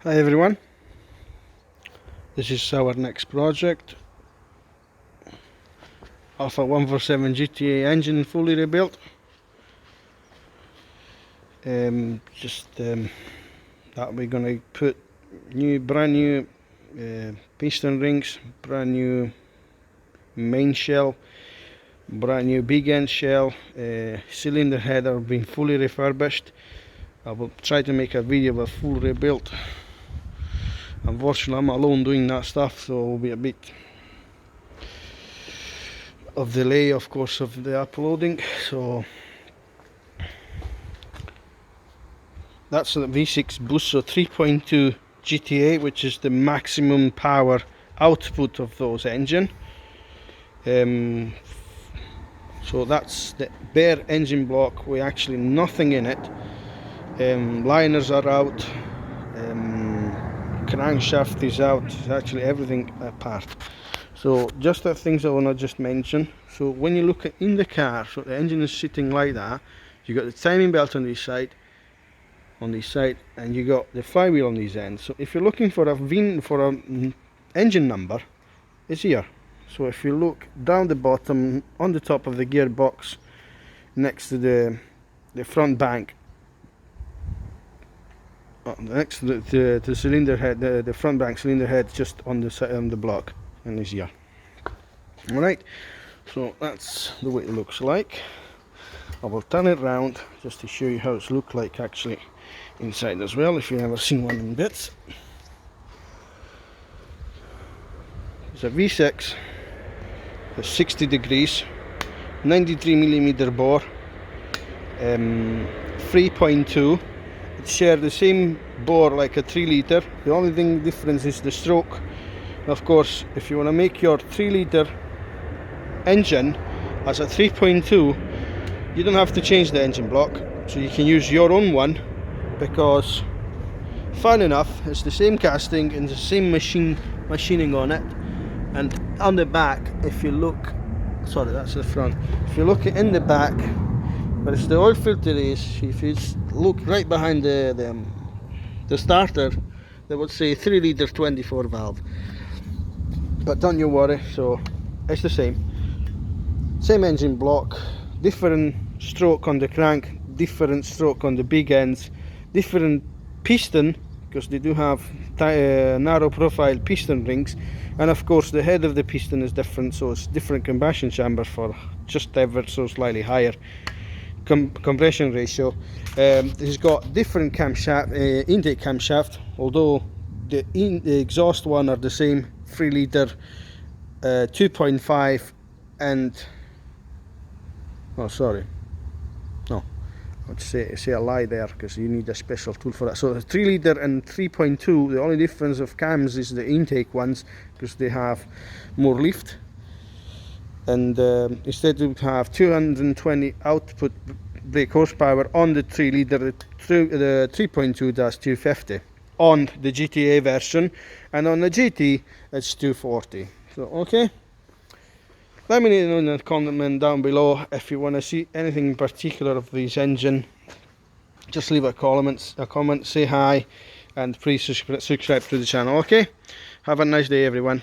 Hi everyone, this is our next project. Alfa 147 GTA engine fully rebuilt. That we're going to put brand new piston rings, brand new main shell, brand new big end shell, cylinder header being fully refurbished. I will try to make a video of a full rebuild. Unfortunately I'm alone doing that stuff, so it will be a bit of delay, of course, of the uploading. So that's the V6 boost, so 3.2 GTA, which is the maximum power output of those engine. So that's the bare engine block with actually nothing in it. Liners are out, crankshaft is out, actually everything apart. So just the things I want to just mention. So when you look in the car, so the engine is sitting like that, you got the timing belt on this side, and you got the flywheel on these ends. So if you're looking for a engine number, it's here. So if you look down the bottom on the top of the gearbox next to the front bank, next to the cylinder head, the front bank cylinder head, just on the block, and is here. Alright, so that's the way it looks like. I will turn it round just to show you how it's look like actually inside as well, if you've never seen one in bits. It's a V6, it's 60 degrees, 93mm bore, 3.2. It shares the same bore like a 3 litre. The only thing difference is the stroke. Of course, if you want to make your 3 litre engine as a 3.2, you don't have to change the engine block, so you can use your own one, because fun enough, it's the same casting and the same machining on it. And on the back, if you look, sorry, that's the front, if you look in the back where it's the oil filter is, if you look right behind the starter, they would say 3 litre 24 valve, but don't you worry, so it's the same engine block, different stroke on the crank, different stroke on the big ends, different piston, because they do have narrow profile piston rings, and of course the head of the piston is different, so it's different combustion chamber for just ever so slightly higher compression ratio. It's got different camshaft, intake camshaft, although the exhaust one are the same, 3 litre 2.5 and oh sorry, no, I'd say a lie there, because you need a special tool for that. So 3 litre and 3.2, the only difference of cams is the intake ones, because they have more lift, and instead we have 220 output brake horsepower on the 3 litre, the 3.2 does 250 on the GTA version, and on the GT it's 240. So okay, let me know in the comment down below if you want to see anything in particular of this engine. Just leave a comment, say hi, and please subscribe to the channel. Okay, have a nice day everyone.